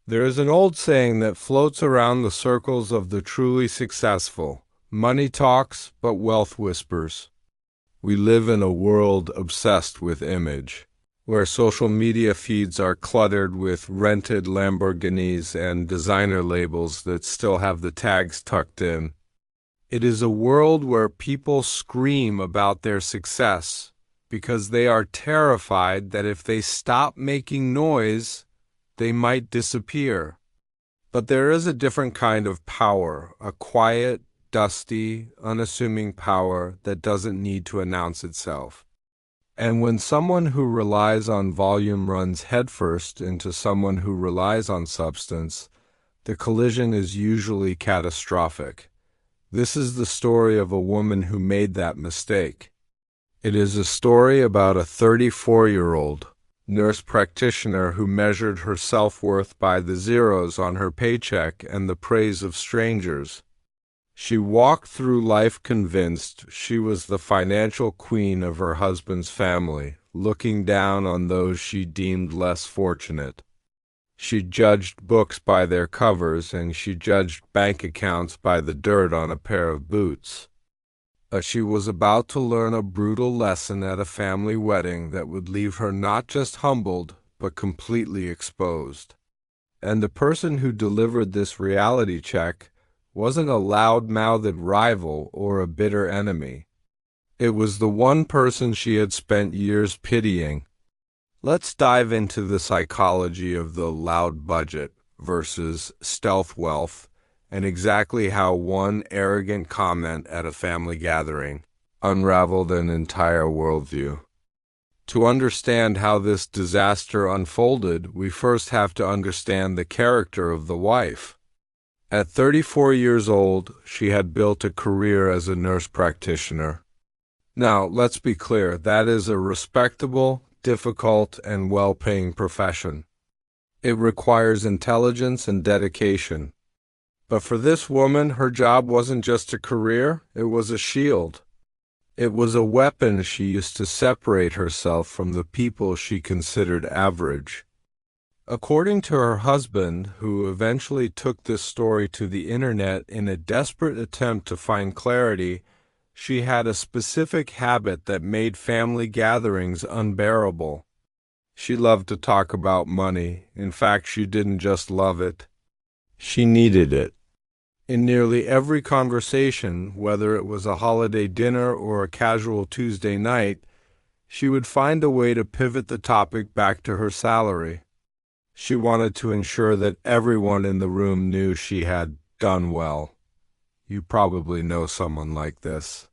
There is an old saying that floats around the circles of the truly successful. Money talks, but wealth whispers. We live in a world obsessed with image, where social media feeds are cluttered with rented Lamborghinis and designer labels that still have the tags tucked in. It is a world where people scream about their success because they are terrified that if they stop making noise, they might disappear. But there is a different kind of power, a quiet, dusty, unassuming power that doesn't need to announce itself. And when someone who relies on volume runs headfirst into someone who relies on substance, the collision is usually catastrophic. This is the story of a woman who made that mistake. It is a story about a 34-year-old nurse practitioner who measured her self-worth by the zeros on her paycheck and the praise of strangers. She walked through life convinced she was the financial queen of her husband's family, looking down on those she deemed less fortunate. She judged books by their covers, and she judged bank accounts by the dirt on a pair of boots. She was about to learn a brutal lesson at a family wedding that would leave her not just humbled, but completely exposed. And the person who delivered this reality check wasn't a loud-mouthed rival or a bitter enemy. It was the one person she had spent years pitying. Let's dive into the psychology of the loud budget versus stealth wealth, and exactly how one arrogant comment at a family gathering unraveled an entire worldview. To understand how this disaster unfolded, we first have to understand the character of the wife. At 34 years old, she had built a career as a nurse practitioner. Now, let's be clear, that is a respectable, difficult, and well-paying profession. It requires intelligence and dedication. But for this woman, her job wasn't just a career, it was a shield. It was a weapon she used to separate herself from the people she considered average. According to her husband, who eventually took this story to the internet in a desperate attempt to find clarity, she had a specific habit that made family gatherings unbearable. She loved to talk about money. In fact, she didn't just love it. She needed it. In nearly every conversation, whether it was a holiday dinner or a casual Tuesday night, she would find a way to pivot the topic back to her salary. She wanted to ensure that everyone in the room knew she had done well. You probably know someone like this.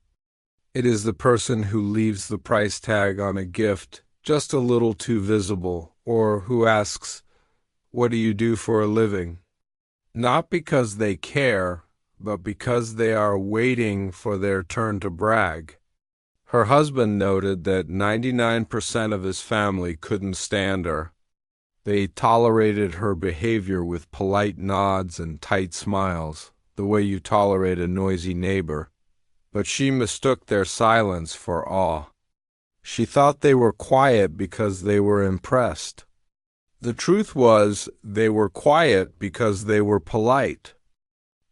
It is the person who leaves the price tag on a gift just a little too visible, or who asks, "What do you do for a living?" Not because they care, but because they are waiting for their turn to brag. Her husband noted that 99% of his family couldn't stand her. They tolerated her behavior with polite nods and tight smiles, the way you tolerate a noisy neighbor. But she mistook their silence for awe. She thought they were quiet because they were impressed. The truth was, they were quiet because they were polite.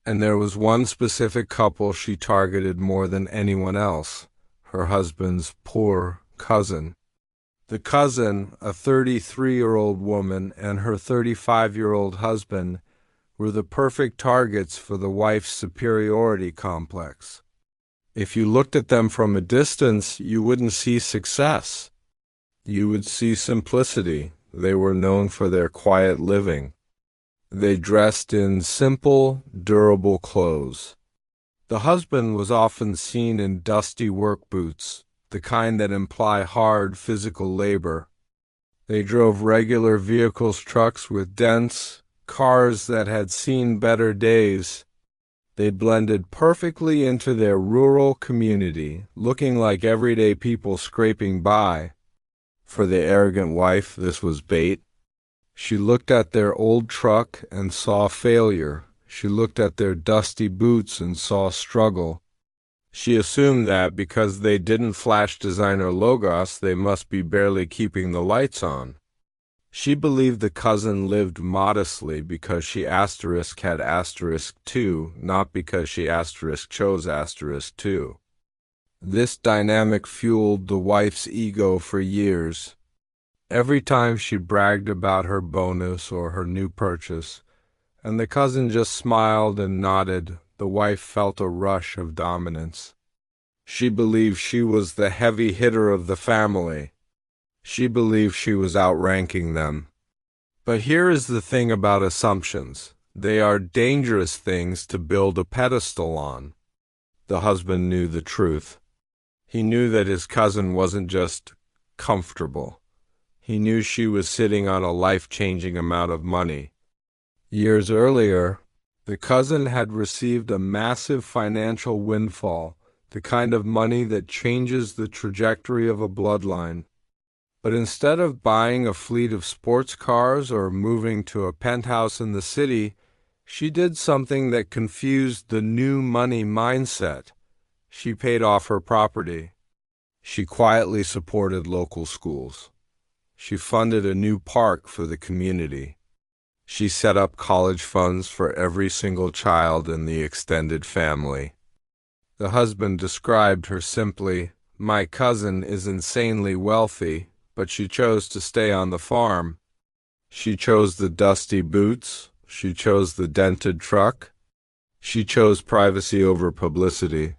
And there was one specific couple she targeted more than anyone else, her husband's poor cousin. The cousin, a 33-year-old woman, and her 35-year-old husband were the perfect targets for the wife's superiority complex. If you looked at them from a distance, you wouldn't see success. You would see simplicity. They were known for their quiet living. They dressed in simple, durable clothes. The husband was often seen in dusty work boots, the kind that imply hard physical labor. They drove regular vehicles, trucks with dents, cars that had seen better days. They blended perfectly into their rural community, looking like everyday people scraping by. For the arrogant wife, this was bait. She looked at their old truck and saw failure. She looked at their dusty boots and saw struggle. She assumed that because they didn't flash designer logos, they must be barely keeping the lights on. She believed the cousin lived modestly because she asterisk had asterisk too, not because she asterisk chose asterisk too. This dynamic fueled the wife's ego for years. Every time she bragged about her bonus or her new purchase, and the cousin just smiled and nodded, the wife felt a rush of dominance. She believed she was the heavy hitter of the family. She believed she was outranking them. But here is the thing about assumptions. They are dangerous things to build a pedestal on. The husband knew the truth. He knew that his cousin wasn't just comfortable. He knew she was sitting on a life-changing amount of money. Years earlier, the cousin had received a massive financial windfall, the kind of money that changes the trajectory of a bloodline. But instead of buying a fleet of sports cars or moving to a penthouse in the city, she did something that confused the new money mindset. She paid off her property. She quietly supported local schools. She funded a new park for the community. She set up college funds for every single child in the extended family. The husband described her simply, "My cousin is insanely wealthy, but she chose to stay on the farm. She chose the dusty boots. She chose the dented truck. She chose privacy over publicity.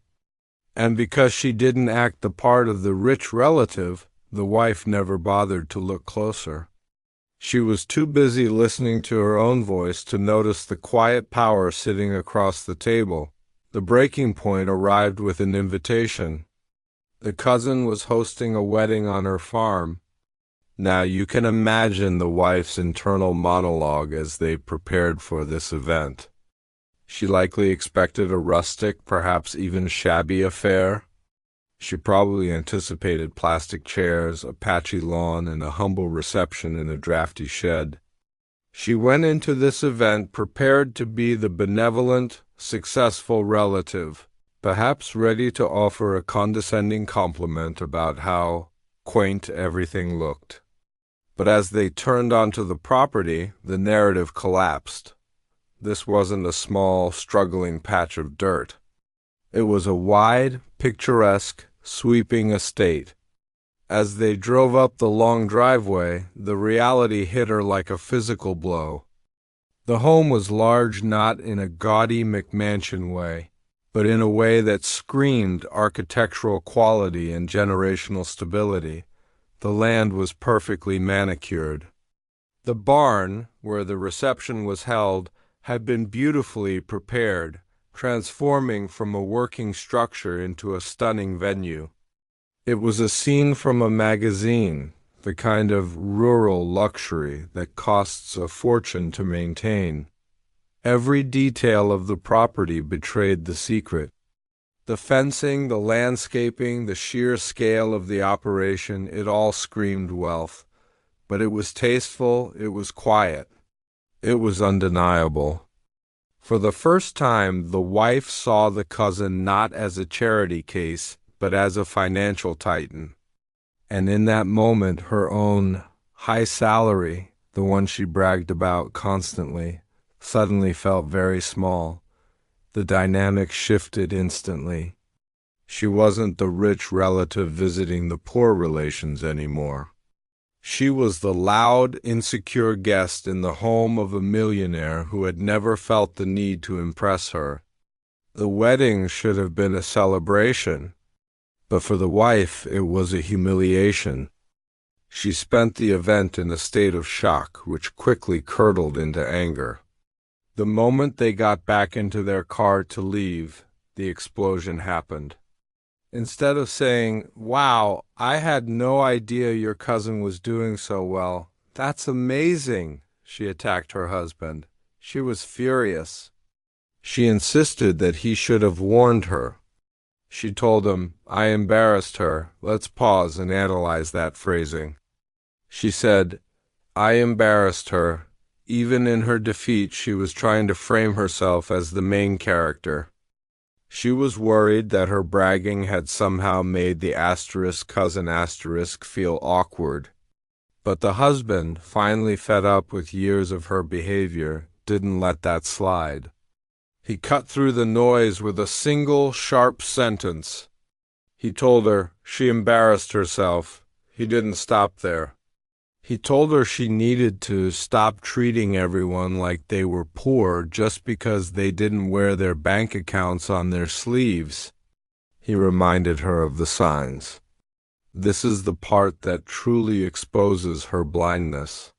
And because she didn't act the part of the rich relative, the wife never bothered to look closer. She was too busy listening to her own voice to notice the quiet power sitting across the table. The breaking point arrived with an invitation. The cousin was hosting a wedding on her farm. Now you can imagine the wife's internal monologue as they prepared for this event. She likely expected a rustic, perhaps even shabby affair. She probably anticipated plastic chairs, a patchy lawn, and a humble reception in a drafty shed. She went into this event prepared to be the benevolent, successful relative, perhaps ready to offer a condescending compliment about how quaint everything looked. But as they turned onto the property, the narrative collapsed. This wasn't a small, struggling patch of dirt. It was a wide, picturesque, sweeping estate. As they drove up the long driveway, the reality hit her like a physical blow. The home was large not in a gaudy McMansion way, but in a way that screamed architectural quality and generational stability. The land was perfectly manicured. The barn, where the reception was held, had been beautifully prepared, transforming from a working structure into a stunning venue. It was a scene from a magazine, the kind of rural luxury that costs a fortune to maintain. Every detail of the property betrayed the secret. The fencing, the landscaping, the sheer scale of the operation, it all screamed wealth. But it was tasteful, it was quiet. It was undeniable. For the first time, the wife saw the cousin not as a charity case, but as a financial titan. And in that moment, her own high salary, the one she bragged about constantly, suddenly felt very small. The dynamic shifted instantly. She wasn't the rich relative visiting the poor relations anymore. She was the loud, insecure guest in the home of a millionaire who had never felt the need to impress her. The wedding should have been a celebration, but for the wife it was a humiliation. She spent the event in a state of shock, which quickly curdled into anger. The moment they got back into their car to leave, the explosion happened. Instead of saying, "Wow, I had no idea your cousin was doing so well. That's amazing," she attacked her husband. She was furious. She insisted that he should have warned her. She told him, "I embarrassed her. Let's pause and analyze that phrasing." She said, "I embarrassed her." Even in her defeat, she was trying to frame herself as the main character. She was worried that her bragging had somehow made the asterisk cousin asterisk feel awkward. But the husband, finally fed up with years of her behavior, didn't let that slide. He cut through the noise with a single, sharp sentence. He told her she embarrassed herself. He didn't stop there. He told her she needed to stop treating everyone like they were poor just because they didn't wear their bank accounts on their sleeves. He reminded her of the signs. This is the part that truly exposes her blindness.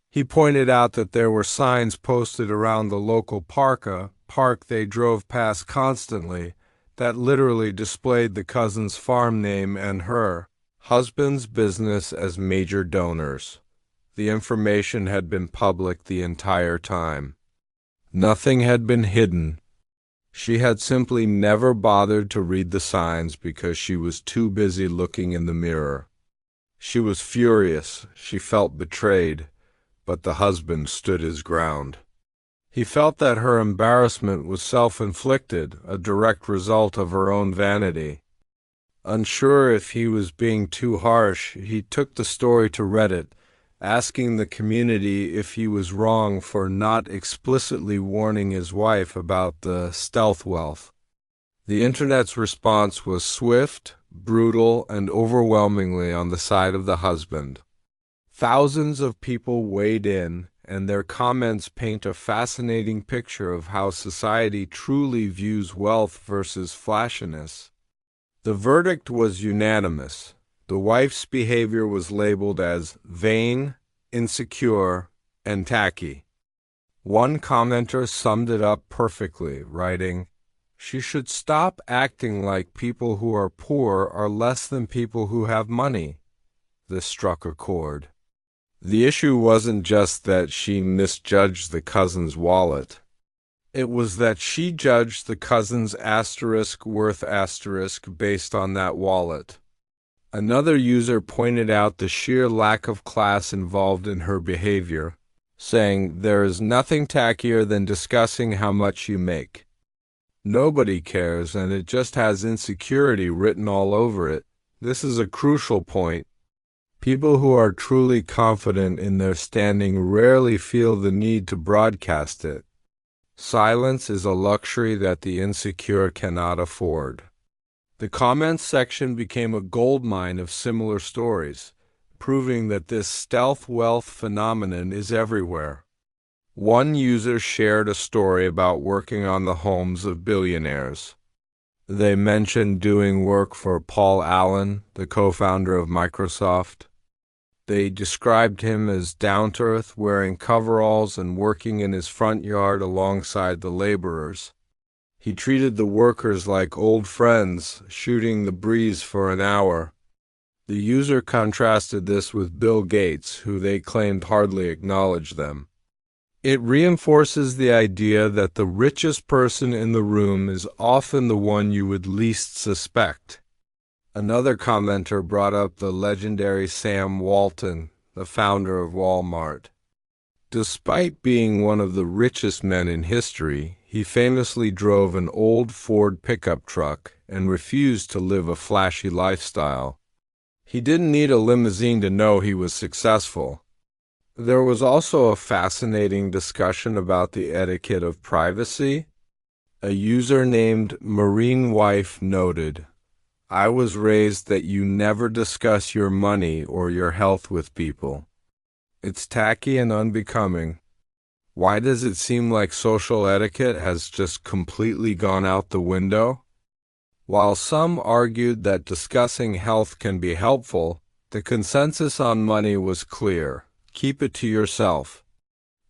He pointed out that there were signs posted around the local park they drove past constantly, that literally displayed the cousin's farm name and her husband's business as major donors. The information had been public the entire time. Nothing had been hidden. She had simply never bothered to read the signs because she was too busy looking in the mirror. She was furious. She felt betrayed, but the husband stood his ground. He felt that her embarrassment was self-inflicted, a direct result of her own vanity. Unsure if he was being too harsh, he took the story to Reddit, asking the community if he was wrong for not explicitly warning his wife about the stealth wealth. The internet's response was swift, brutal, and overwhelmingly on the side of the husband. Thousands of people weighed in, and their comments paint a fascinating picture of how society truly views wealth versus flashiness. The verdict was unanimous. The wife's behavior was labeled as vain, insecure, and tacky. One commenter summed it up perfectly, writing, "She should stop acting like people who are poor are less than people who have money." This struck a chord. The issue wasn't just that she misjudged the cousin's wallet. It was that she judged the cousin's worth based on that wallet. Another user pointed out the sheer lack of class involved in her behavior, saying, "There is nothing tackier than discussing how much you make. Nobody cares, and it just has insecurity written all over it." This is a crucial point. People who are truly confident in their standing rarely feel the need to broadcast it. Silence is a luxury that the insecure cannot afford. The comments section became a goldmine of similar stories, proving that this stealth wealth phenomenon is everywhere. One user shared a story about working on the homes of billionaires. They mentioned doing work for Paul Allen, the co-founder of Microsoft. They described him as down-to-earth, wearing coveralls and working in his front yard alongside the laborers. He treated the workers like old friends, shooting the breeze for an hour. The user contrasted this with Bill Gates, who they claimed hardly acknowledged them. It reinforces the idea that the richest person in the room is often the one you would least suspect. Another commenter brought up the legendary Sam Walton, the founder of Walmart. Despite being one of the richest men in history, he famously drove an old Ford pickup truck and refused to live a flashy lifestyle. He didn't need a limousine to know he was successful. There was also a fascinating discussion about the etiquette of privacy. A user named Marine Wife noted, "I was raised that you never discuss your money or your health with people. It's tacky and unbecoming. Why does it seem like social etiquette has just completely gone out the window?" While some argued that discussing health can be helpful, the consensus on money was clear: keep it to yourself.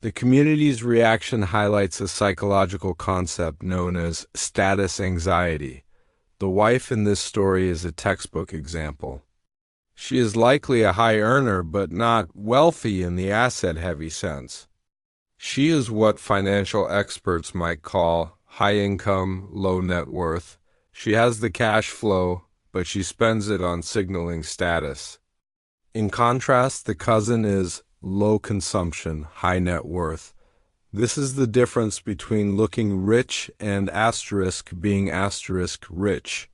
The community's reaction highlights a psychological concept known as status anxiety. The wife in this story is a textbook example. She is likely a high earner, but not wealthy in the asset-heavy sense. She is what financial experts might call high income, low net worth. She has the cash flow, but she spends it on signaling status. In contrast, the cousin is low consumption, high net worth. This is the difference between looking rich and being rich.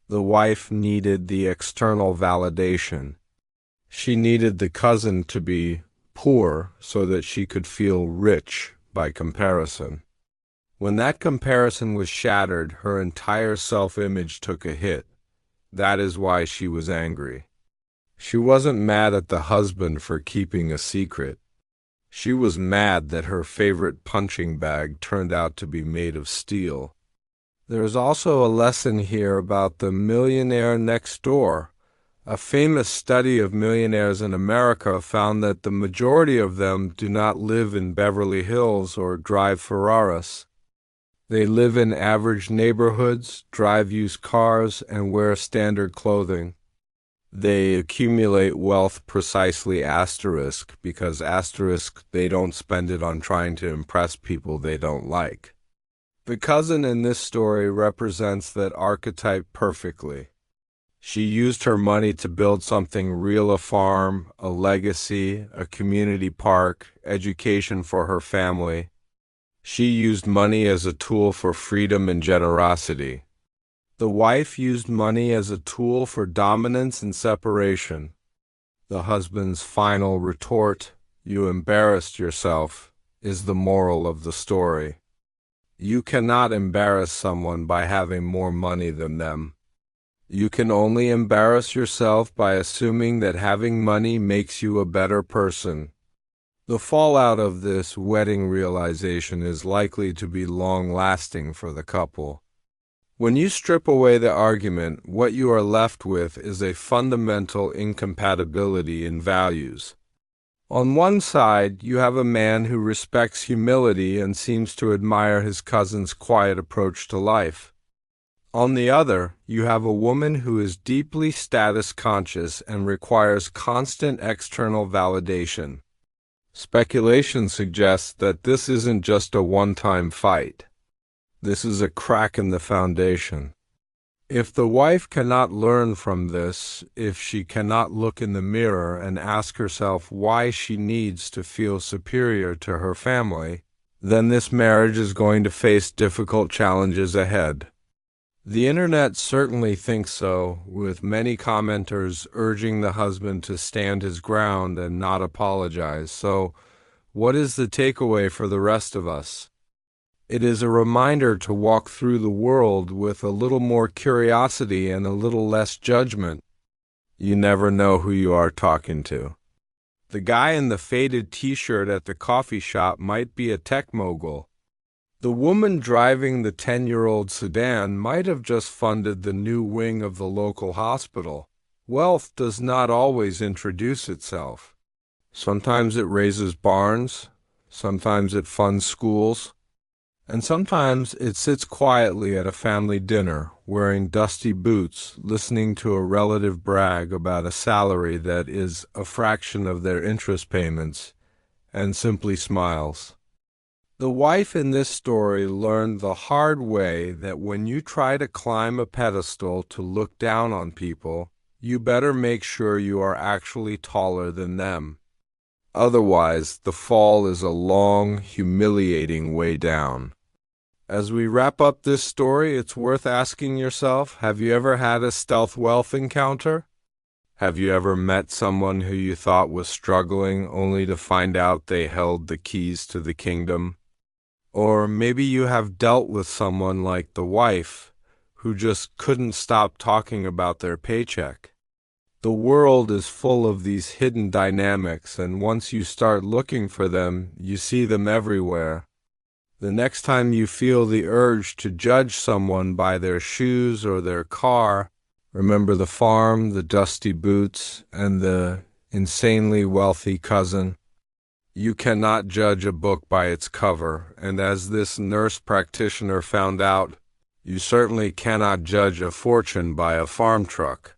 The wife needed the external validation. She needed the cousin to be poor so that she could feel rich by comparison. When that comparison was shattered, her entire self-image took a hit. That is why she was angry. She wasn't mad at the husband for keeping a secret. She was mad that her favorite punching bag turned out to be made of steel. There is also a lesson here about the millionaire next door. A famous study of millionaires in America found that the majority of them do not live in Beverly Hills or drive Ferraris. They live in average neighborhoods, drive used cars, and wear standard clothing. They accumulate wealth precisely asterisk because asterisk they don't spend it on trying to impress people they don't like. The cousin in this story represents that archetype perfectly. She used her money to build something real, a farm, a legacy, a community park, education for her family. She used money as a tool for freedom and generosity. The wife used money as a tool for dominance and separation. The husband's final retort, "You embarrassed yourself," is the moral of the story. You cannot embarrass someone by having more money than them. You can only embarrass yourself by assuming that having money makes you a better person. The fallout of this wedding realization is likely to be long-lasting for the couple. When you strip away the argument, what you are left with is a fundamental incompatibility in values. On one side, you have a man who respects humility and seems to admire his cousin's quiet approach to life. On the other, you have a woman who is deeply status conscious and requires constant external validation. Speculation suggests that this isn't just a one-time fight. This is a crack in the foundation. If the wife cannot learn from this, if she cannot look in the mirror and ask herself why she needs to feel superior to her family, then this marriage is going to face difficult challenges ahead. The internet certainly thinks so, with many commenters urging the husband to stand his ground and not apologize. So, what is the takeaway for the rest of us? It is a reminder to walk through the world with a little more curiosity and a little less judgment. You never know who you are talking to. The guy in the faded t-shirt at the coffee shop might be a tech mogul. The woman driving the 10-year-old sedan might have just funded the new wing of the local hospital. Wealth does not always introduce itself. Sometimes it raises barns, sometimes it funds schools, and sometimes it sits quietly at a family dinner, wearing dusty boots, listening to a relative brag about a salary that is a fraction of their interest payments, and simply smiles. The wife in this story learned the hard way that when you try to climb a pedestal to look down on people, you better make sure you are actually taller than them. Otherwise, the fall is a long, humiliating way down. As we wrap up this story, it's worth asking yourself, have you ever had a stealth wealth encounter? Have you ever met someone who you thought was struggling only to find out they held the keys to the kingdom? Or maybe you have dealt with someone like the wife who just couldn't stop talking about their paycheck. The world is full of these hidden dynamics, and once you start looking for them, you see them everywhere. The next time you feel the urge to judge someone by their shoes or their car, remember the farm, the dusty boots, and the insanely wealthy cousin. You cannot judge a book by its cover, and as this nurse practitioner found out, you certainly cannot judge a fortune by a farm truck.